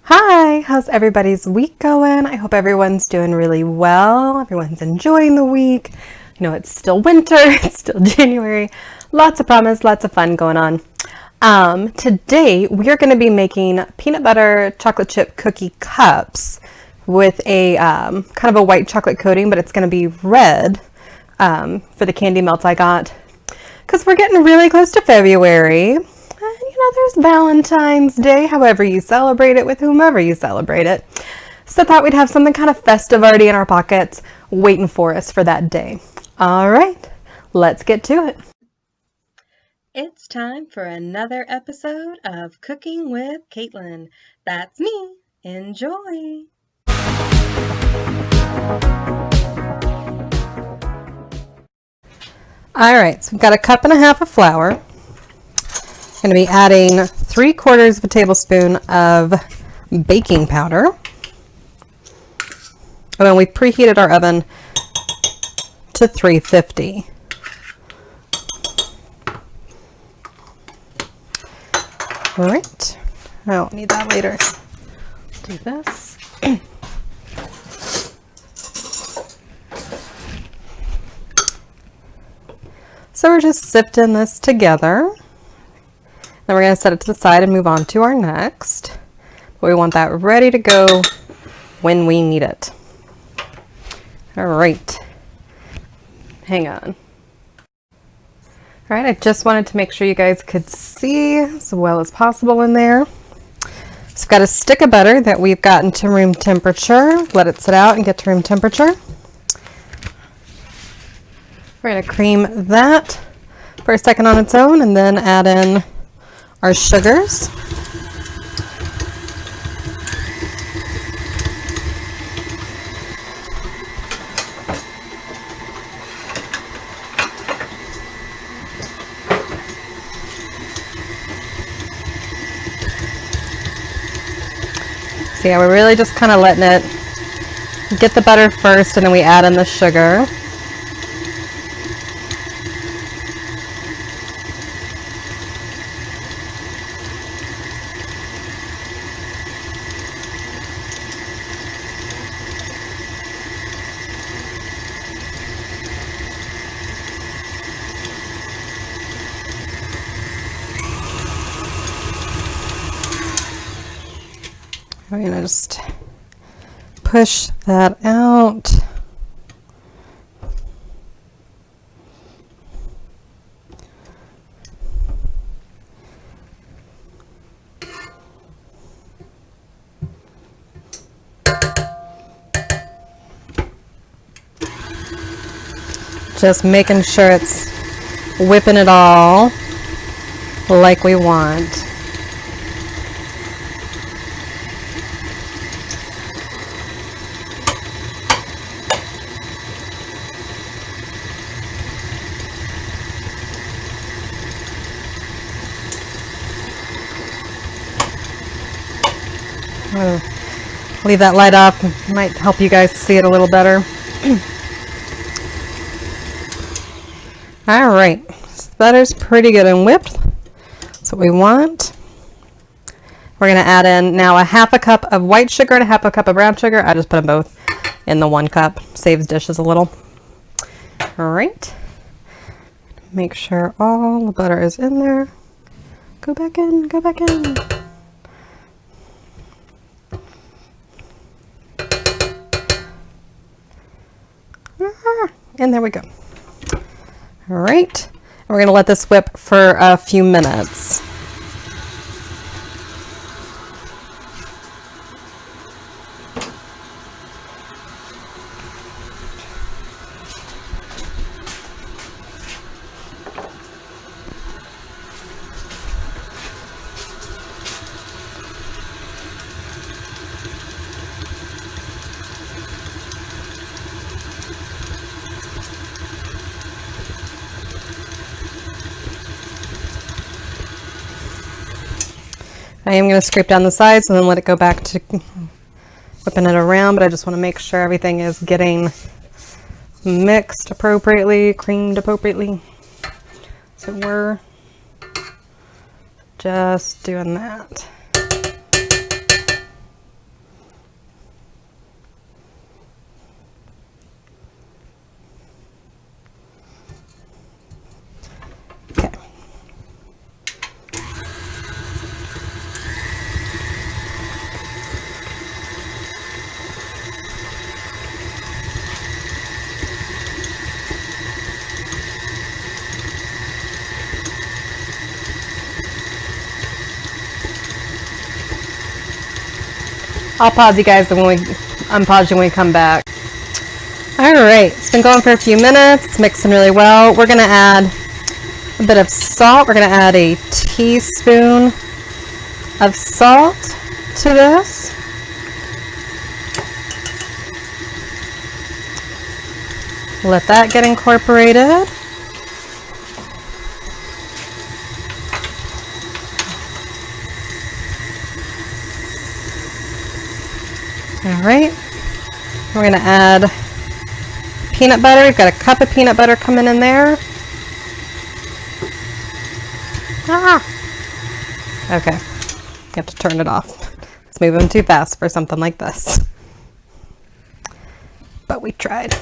Hi, how's everybody's week going? I hope everyone's doing really well. Everyone's enjoying the week. I know it's still winter, it's still January. Lots of promise, lots of fun going on. Today we are going to be making peanut butter chocolate chip cookie cups with a kind of a white chocolate coating, but it's going to be red for the candy melts I got because we're getting really close to February. There's Valentine's Day, however you celebrate it, with whomever you celebrate it. So I thought we'd have something kind of festive already in our pockets, waiting for us for that day. All right, let's get to it. It's time for another episode of Cooking with Kaitlin. That's me. Enjoy. All right, so we've got a cup and a half of flour. Going to be adding 3/4 of a tablespoon of baking powder. And then we preheated our oven to 350. All right. I don't need that later. Do this. So we're just sifting this together. Then we're going to set it to the side and move on to our next. But we want that ready to go when we need it. All right. Hang on. All right, I just wanted to make sure you guys could see as well as possible in there. So I've got a stick of butter that we've gotten to room temperature. Let it sit out and get to room temperature. We're going to cream that for a second on its own and then add in our sugars. So yeah, we're really just kind of letting it get the butter first and then we add in the sugar. I'm going to just push that out. Just making sure it's whipping it all like we want. Leave that light off, might help you guys see it a little better. All right, so the butter's pretty good and whipped. That's what we want. We're gonna add in now a half a cup of white sugar and a half a cup of brown sugar. I just put them both in the 1 cup, saves dishes a little. All right, make sure all the butter is in there. Go back in, go back in. And there we go. All right, we're going to let this whip for a few minutes. I am going to scrape down the sides and then let it go back to whipping it around, but I just want to make sure everything is getting mixed appropriately, creamed appropriately. So we're just doing that. I'll pause you guys when we unpause you when we come back. Alright, it's been going for a few minutes. It's mixing really well. We're going to add a bit of salt. We're going to add a teaspoon of salt to this. Let that get incorporated. Alright, we're going to add peanut butter. We've got a cup of peanut butter coming in there. Okay, have to turn it off. It's moving too fast for something like this. But we tried.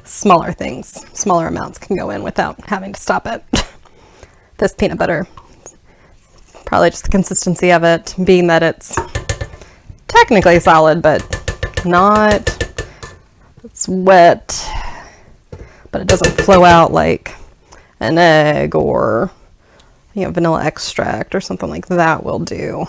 Smaller things, smaller amounts can go in without having to stop it. This peanut butter, probably just the consistency of it, being that it's technically solid, but not, it's wet, but it doesn't flow out like an egg or, you know, vanilla extract or something like that will do.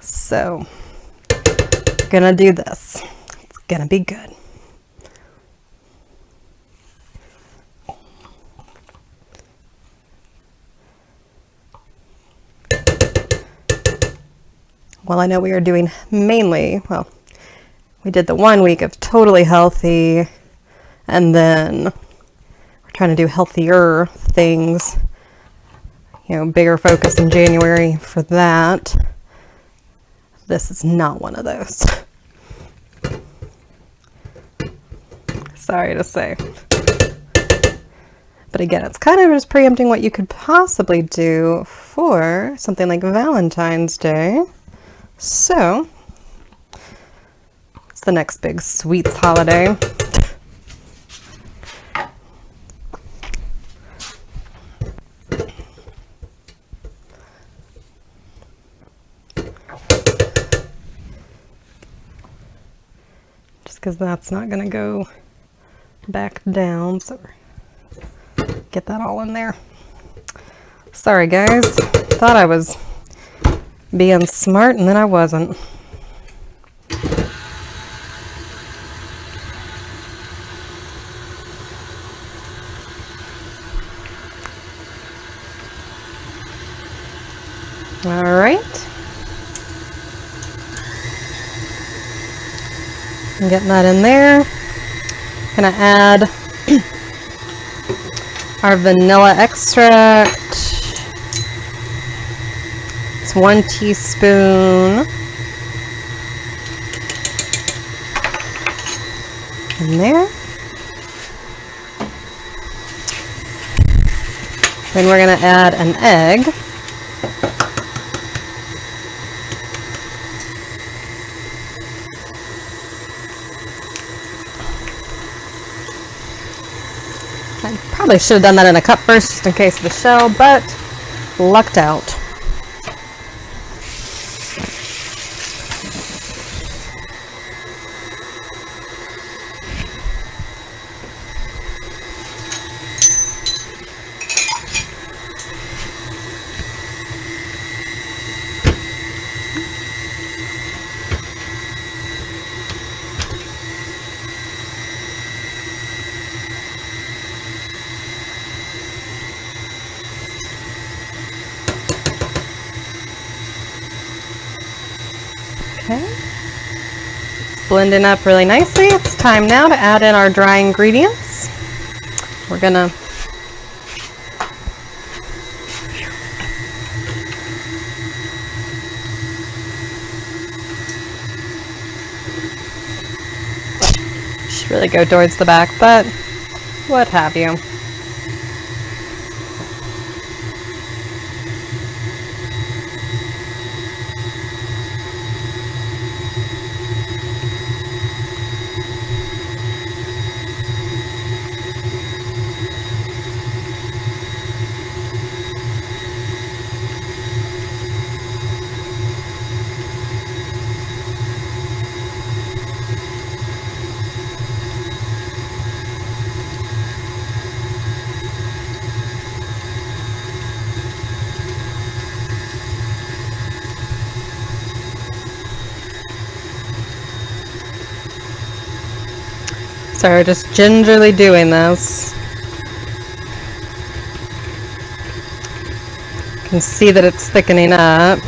So, gonna do this. It's gonna be good. Well, I know we are doing mainly, well, we did the 1 week of totally healthy, and then we're trying to do healthier things, you know, bigger focus in January for that. This is not one of those. Sorry to say. But again, it's kind of just preempting what you could possibly do for something like Valentine's Day. So, it's the next big sweets holiday. Just because that's not going to go back down, so get that all in there. Sorry guys, thought I was being smart and then I wasn't. All right. I'm getting that in there. Gonna add our vanilla extract. It's 1 teaspoon in there. Then we're going to add an egg. I probably should have done that in a cup first just in case of the shell, but lucked out. Okay, it's blending up really nicely. It's time now to add in our dry ingredients. We're gonna should really go towards the back, but what have you. So we're just gingerly doing this. You can see that it's thickening up.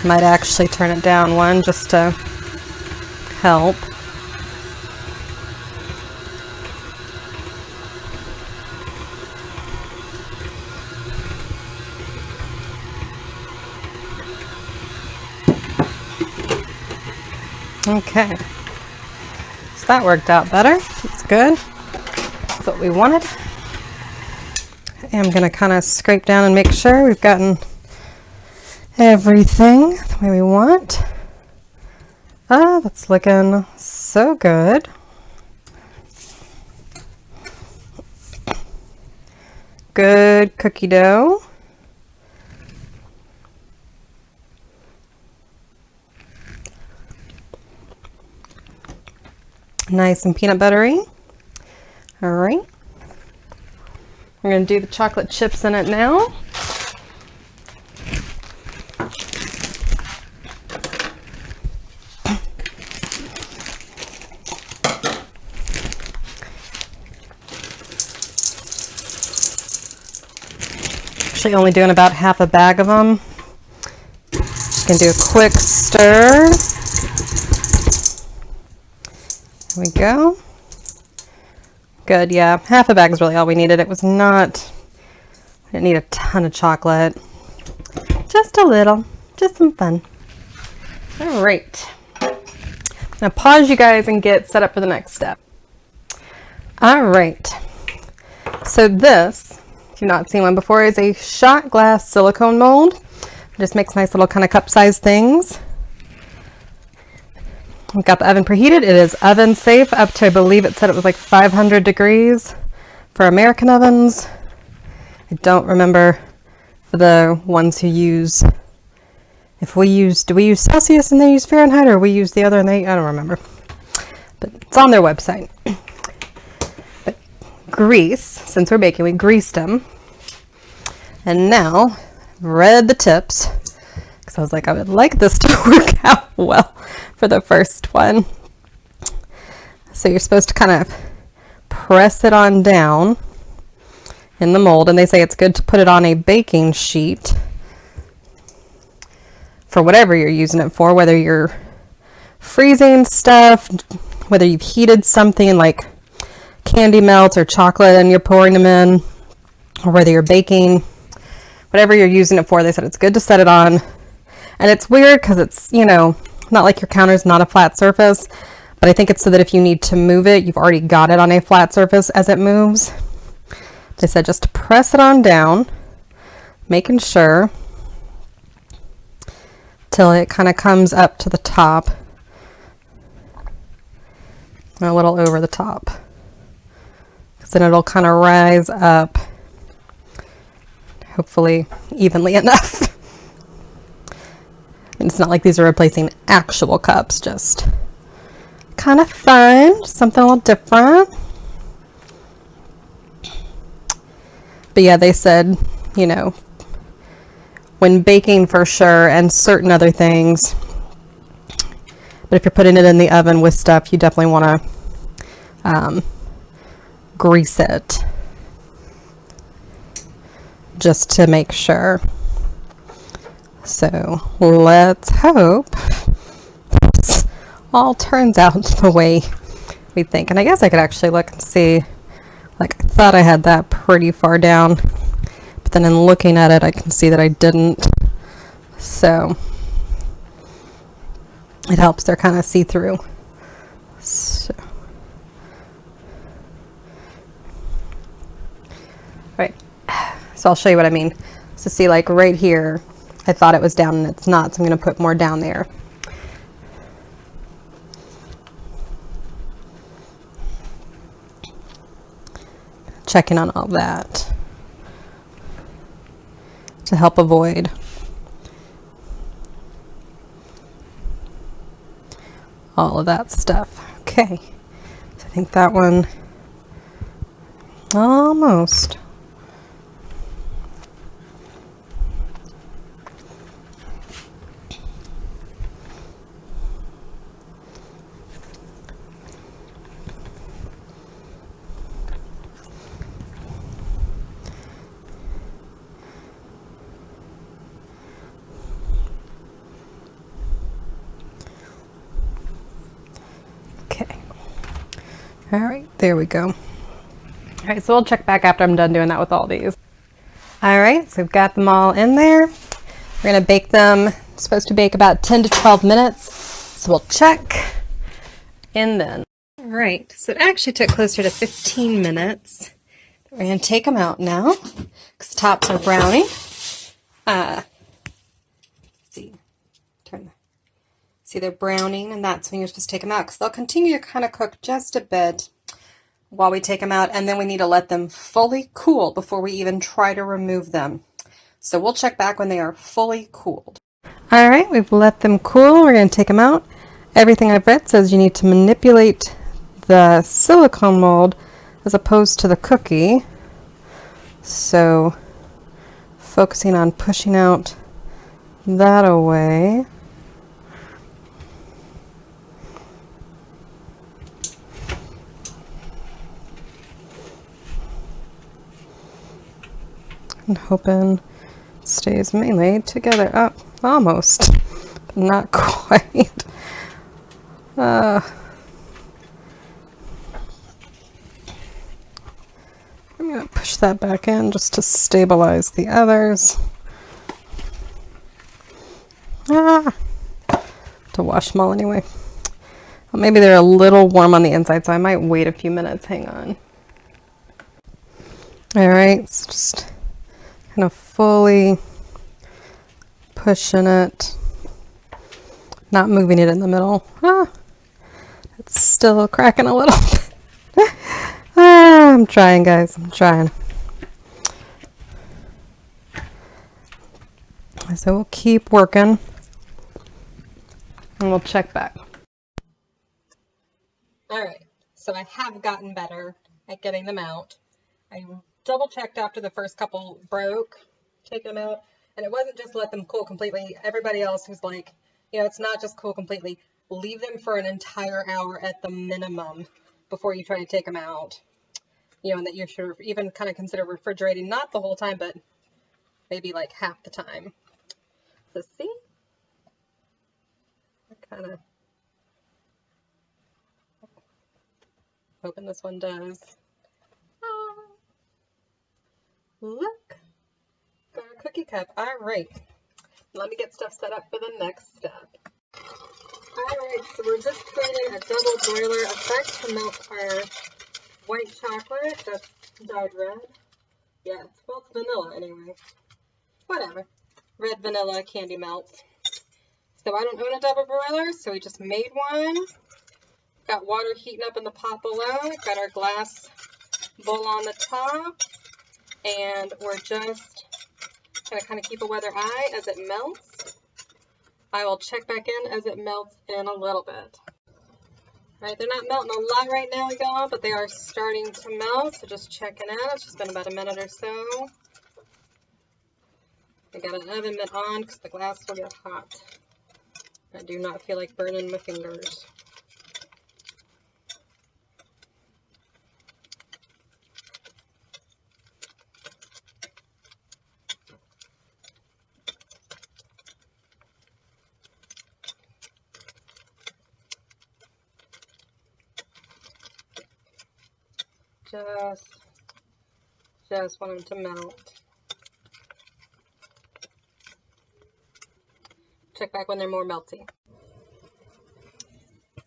Might actually turn it down one just to help. Okay, so that worked out better. It's good. That's what we wanted. I'm gonna kind of scrape down and make sure we've gotten everything the way we want. Ah, that's looking so good. Good cookie dough. Nice and peanut buttery. All right. We're going to do the chocolate chips in it now. Actually only doing about half a bag of them. Just going to do a quick stir. There we go. Good, yeah. Half a bag is really all we needed. It was not, I didn't need a ton of chocolate. Just a little, just some fun. All right. Now pause you guys and get set up for the next step. All right. So this, if you've not seen one before, is a shot glass silicone mold. It just makes nice little kind of cup-sized things. We've got the oven preheated. It is oven safe up to, I believe it said it was like 500 degrees for American ovens. I don't remember for the ones who use, if we use, do we use Celsius and they use Fahrenheit, or we use the other and they, I don't remember. But it's on their website. But grease, since we're baking, we greased them. And now, I've read the tips, because I was like, I would like this to work out well for the first one. So you're supposed to kind of press it on down in the mold, and they say it's good to put it on a baking sheet for whatever you're using it for, whether you're freezing stuff, whether you've heated something like candy melts or chocolate and you're pouring them in, or whether you're baking, whatever you're using it for. They said it's good to set it on. And it's weird because it's, you know, not like your counter's not a flat surface, but I think it's so that if you need to move it, you've already got it on a flat surface as it moves. They said just to press it on down, making sure till it kind of comes up to the top, a little over the top, because then it'll kind of rise up, hopefully evenly enough. And it's not like these are replacing actual cups, just kind of fun, something a little different. But yeah, they said, you know, when baking for sure, and certain other things, but if you're putting it in the oven with stuff, you definitely want to grease it just to make sure. So let's hope this all turns out the way we think. And I guess I could actually look and see, like I thought I had that pretty far down, but then in looking at it, I can see that I didn't. So it helps they're kind of see-through. So, right. So I'll show you what I mean. So see, like right here, I thought it was down and it's not, so I'm going to put more down there. Checking on all that to help avoid all of that stuff. Okay, so I think that one almost. All right, there we go. All right, so we'll check back after I'm done doing that with all these. All right, so we've got them all in there. We're gonna bake them, supposed to bake about 10 to 12 minutes. So we'll check and then. All right, so it actually took closer to 15 minutes. We're gonna take them out now because the tops are browning. Let's see, see they're browning, and that's when you're supposed to take them out because they'll continue to kind of cook just a bit while we take them out, and then we need to let them fully cool before we even try to remove them. So we'll check back when they are fully cooled. All right, we've let them cool. We're going to take them out. Everything I've read says you need to manipulate the silicone mold as opposed to the cookie. So focusing on pushing out that away. And hoping it stays mainly together. Up, almost, but not quite. I'm going to push that back in just to stabilize the others. To wash them all anyway. Well, maybe they're a little warm on the inside, so I might wait a few minutes. Hang on. All right, so just kind of fully pushing it, not moving it in the middle. It's still cracking a little bit. I'm trying, guys. I'm trying. So we'll keep working, and we'll check back. All right, so I have gotten better at getting them out. I double checked after the first couple broke, taking them out, and it wasn't just let them cool completely. Everybody else who's like, you know, it's not just cool completely. Leave them for an entire hour at the minimum before you try to take them out. You know, and that you should even kind of consider refrigerating, not the whole time, but maybe like half the time. So see? I kind of hoping this one does. Look, got our cookie cup. All right, let me get stuff set up for the next step. All right, so we're just creating a double boiler effect to melt our white chocolate that's dyed red. Yeah, well, it's vanilla anyway. Whatever. Red vanilla candy melts. So I don't own a double boiler, so we just made one. Got water heating up in the pot below. Got our glass bowl on the top. And we're just going to kind of keep a weather eye as it melts. I will check back in as it melts in a little bit. All right, they're not melting a lot right now, y'all, but they are starting to melt. So just checking in. It's just been about a minute or so. I got an oven mitt on because the glass will get hot. I do not feel like burning my fingers. Just want them to melt. Check back when they're more melty.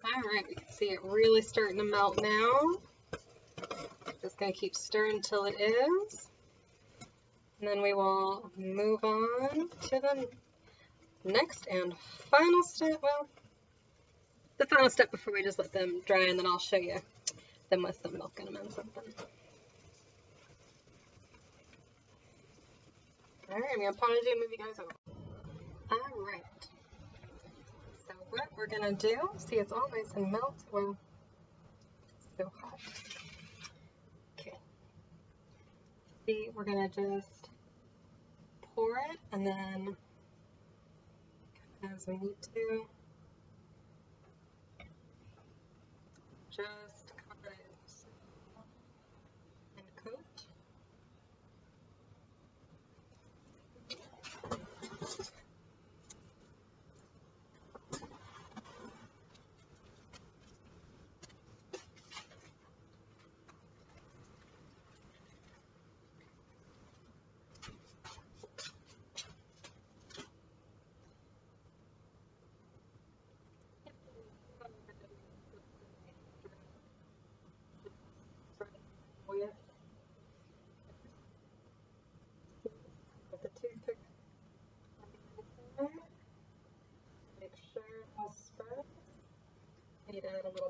Alright, we can see it really starting to melt now. Just going to keep stirring until it is. And then we will move on to the next and final step. Well, the final step before we just let them dry, and then I'll show you them with some milk in them and something. Alright, I'm going to pause you and move you guys over. Alright. So what we're going to do, see it's all nice and melted. Well, so hot. Okay. See, we're going to just pour it, and then as we need to, just cover it and coat.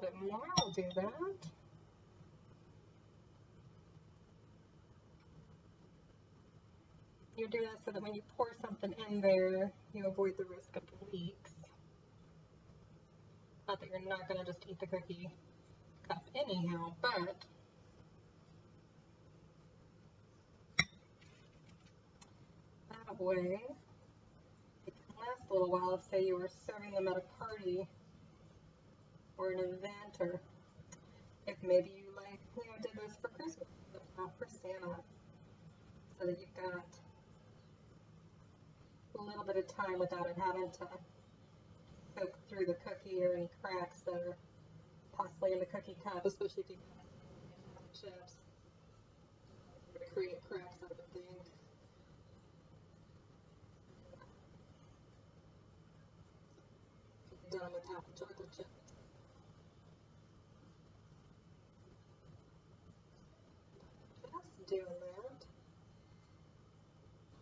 bit more, I'll do that. You do that so that when you pour something in there, you avoid the risk of leaks. Not that you're not going to just eat the cookie cup anyhow, but that way it can last a little while. Say you were serving them at a party or an event, or if maybe you did this for Christmas, not for Santa, so that you've got a little bit of time without it having to soak through the cookie or any cracks that are possibly in the cookie cup, especially if you have chips to create cracks, I would think. Done with half a chocolate chip. Just doing that.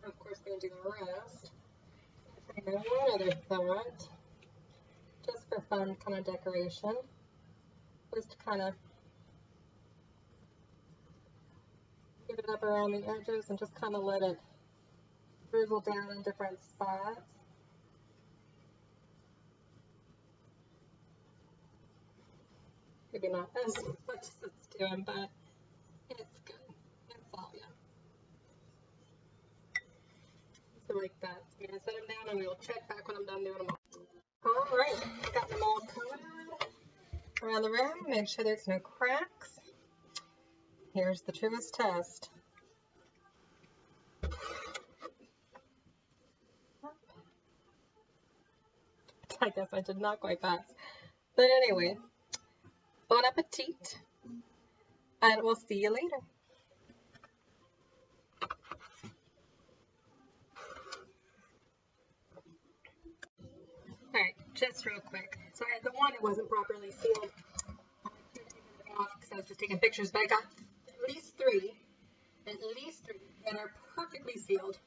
I'm of course going to do the rest. And one other thought, just for fun kind of decoration, just kind of get it up around the edges and just kind of let it drizzle down in different spots. Maybe not as much as it's doing, but it's good. It's all, yeah. So like that. So I'm going to set them down and we will check back when I'm done doing them all. Alright, got them all covered around the rim. Make sure there's no cracks. Here's the truest test. I guess I did not quite pass. But anyway, bon appetit, and we'll see you later. Alright, just real quick. So I had the one that wasn't properly sealed. I couldn't take it off because I was just taking pictures, but I got at least three that are perfectly sealed.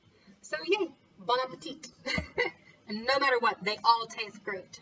So yay, bon appetit. And no matter what, they all taste great.